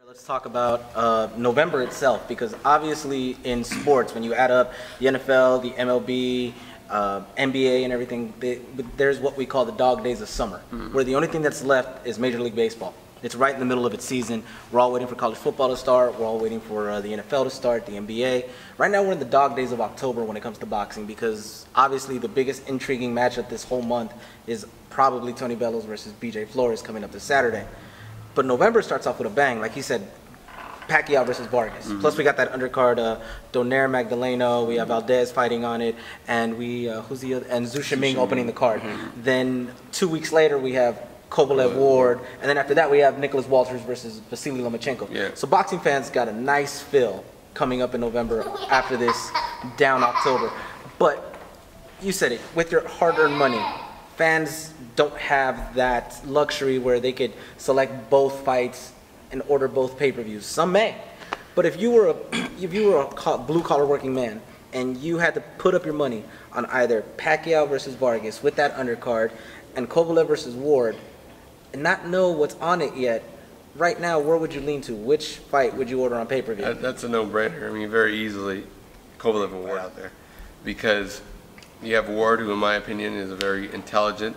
Let's talk about November itself, because obviously in sports, when you add up the NFL, the MLB, NBA and everything, there's what we call the dog days of summer, where the only thing that's left is Major League Baseball. It's right in the middle of its season. We're all waiting for college football to start. We're all waiting for the NFL to start, the NBA. Right now we're in the dog days of October when it comes to boxing, because obviously the biggest intriguing matchup this whole month is probably Tony Bellows versus BJ Flores coming up this Saturday. But November starts off with a bang. Like he said, Pacquiao versus Vargas. Plus we got that undercard, Donaire Magdaleno. We have Valdez fighting on it, and who's the other? And Zhu Shiming opening the card. Then 2 weeks later we have Kovalev Ward, and then after that we have Nicholas Walters versus Vasily Lomachenko. Yeah. So boxing fans got a nice fill coming up in November after this down October. But you said it, with your hard-earned money, fans don't have that luxury where they could select both fights and order both pay-per-views. Some may, but if you were a blue-collar working man and you had to put up your money on either Pacquiao versus Vargas with that undercard and Kovalev versus Ward, and not know what's on it yet, right now, where would you lean to? Which fight would you order on pay-per-view? That's a no-brainer. I mean, very easily, Kovalev and Ward out there, because you have Ward, who in my opinion is a very intelligent,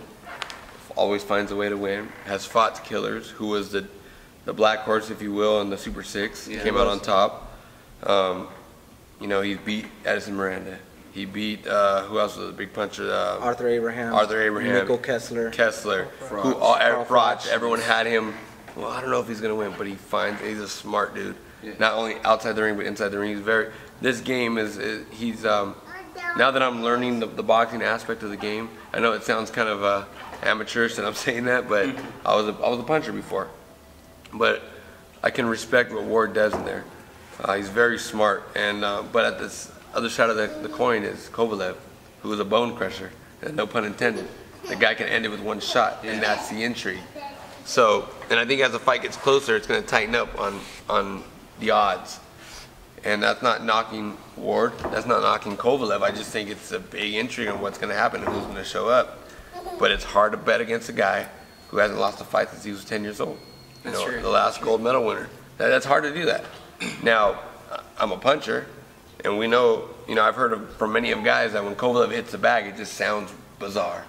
always finds a way to win, has fought killers, who was the black horse, if you will, in the Super Six. Yeah, came out on top. You know, he beat Edison Miranda. He beat, who else was a big puncher? Arthur Abraham. Nico Kessler. Froch. Everyone had him. Well, I don't know if he's going to win, but he's a smart dude. Yeah. Not only outside the ring, but inside the ring. This game he's, now that I'm learning the boxing aspect of the game, I know it sounds kind of amateurish that I'm saying that, but I was a puncher before. But I can respect what Ward does in there. He's very smart, and but at this other side of the coin is Kovalev, who is a bone crusher, and no pun intended. The guy can end it with one shot, and that's the intrigue. So, and I think as the fight gets closer, it's going to tighten up on the odds. And that's not knocking Ward, that's not knocking Kovalev. I just think it's a big intrigue on what's going to happen and who's going to show up. But it's hard to bet against a guy who hasn't lost a fight since he was 10 years old. You know, the last gold medal winner. That's hard to do that. Now, I'm a puncher, and we know, I've heard from many of guys that when Kovalev hits the bag, it just sounds bizarre.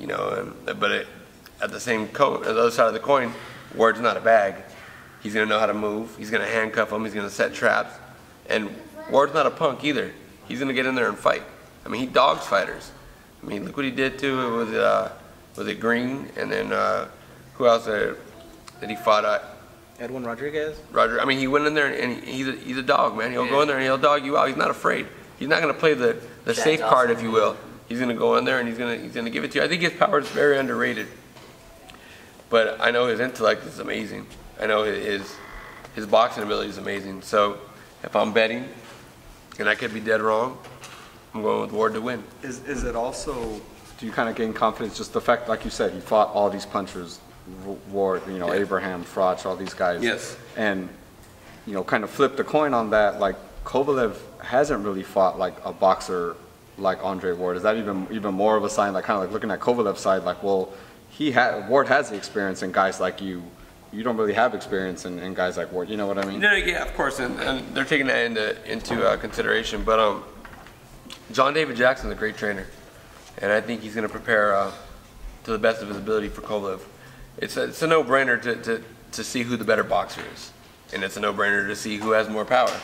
But at the other side of the coin, Ward's not a bag. He's going to know how to move. He's going to handcuff him. He's going to set traps. And Ward's not a punk either. He's going to get in there and fight. I mean, he dogs fighters. I mean, look what he did to was it Green, and then who else that he fought? Edwin Rodriguez. I mean, he went in there and he's a dog, man. He'll go in there and he'll dog you out. He's not afraid. He's not going to play the safe card, if you will. He's going to go in there and he's going to give it to you. I think his power is very underrated. But I know his intellect is amazing. I know his boxing ability is amazing. So if I'm betting, and I could be dead wrong, I'm going with Ward to win. Is it also, do you kind of gain confidence, just the fact, like you said, he fought all these punchers, Ward, Abraham, Froch, all these guys. Yes. And, kind of flip the coin on that, like Kovalev hasn't really fought like a boxer like Andre Ward. Is that even more of a sign, like kind of like looking at Kovalev's side, like, well, Ward has the experience, and guys like you don't really have experience in guys like Ward, you know what I mean? Yeah, of course, and they're taking that into consideration. But John David Jackson's a great trainer, and I think he's going to prepare to the best of his ability for Kovalev. It's a no-brainer to see who the better boxer is, and it's a no-brainer to see who has more power,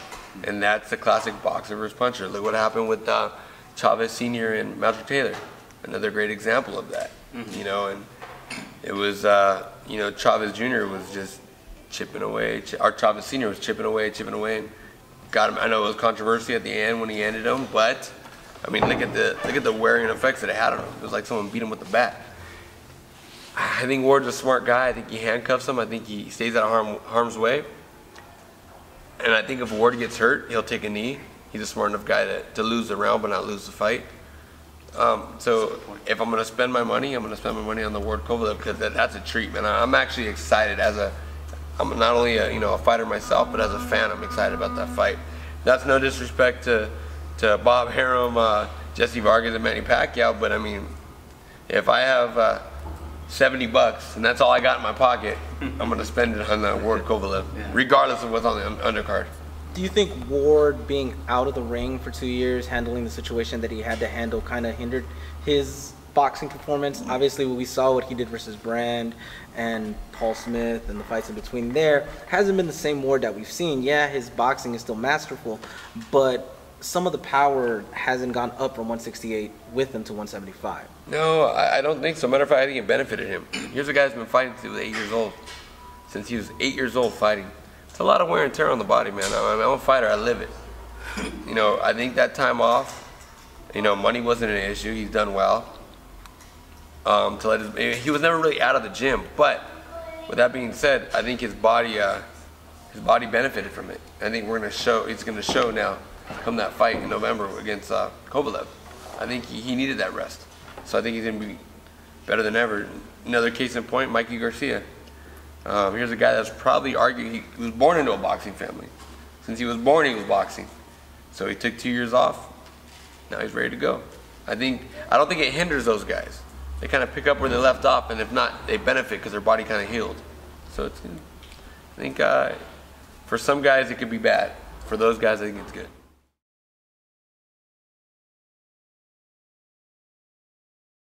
and that's the classic boxer versus puncher. Look what happened with Chavez Sr. and Magic Taylor, another great example of that. And it was Chavez Jr. was just chipping away, or Chavez Sr. was chipping away, and got him. I know it was controversy at the end when he ended him, but I mean, look at the wearing effects that it had on him. It was like someone beat him with the bat. I think Ward's a smart guy. I think he handcuffs him. I think he stays out of harm's way. And I think if Ward gets hurt, he'll take a knee. He's a smart enough guy to lose the round but not lose the fight. So if I'm going to spend my money, I'm going to spend my money on the Ward Kovalev, because that's a treat, man. I'm actually excited I'm not only a fighter myself, but as a fan, I'm excited about that fight. That's no disrespect to Bob Arum, Jesse Vargas, and Manny Pacquiao, but I mean, if I have $70, and that's all I got in my pocket, I'm gonna spend it on Ward Kovalev, regardless of what's on the undercard. Do you think Ward being out of the ring for 2 years, handling the situation that he had to handle, kind of hindered his boxing performance? Obviously, we saw what he did versus Brand and Paul Smith and the fights in between there. Hasn't been the same Ward that we've seen. Yeah, his boxing is still masterful, but some of the power hasn't gone up from 168 with him to 175. No, I don't think so. Matter of fact, I think it benefited him. Here's a guy who's been fighting since he was 8 years old. Since he was 8 years old fighting. It's a lot of wear and tear on the body, man. I'm a fighter. I live it. You know, I think that time off, you know, money wasn't an issue. He's done well. He was never really out of the gym. But with that being said, I think his body benefited from it. I think we're gonna show. It's gonna show now, come that fight in November against Kovalev. I think he needed that rest. So I think he's gonna be better than ever. Another case in point, Mikey Garcia. Here's a guy that's probably arguing, he was born into a boxing family. Since he was born, he was boxing. So he took 2 years off. Now he's ready to go. I don't think it hinders those guys. They kind of pick up where they left off, and if not, they benefit because their body kind of healed. So I think for some guys it could be bad. For those guys, I think it's good.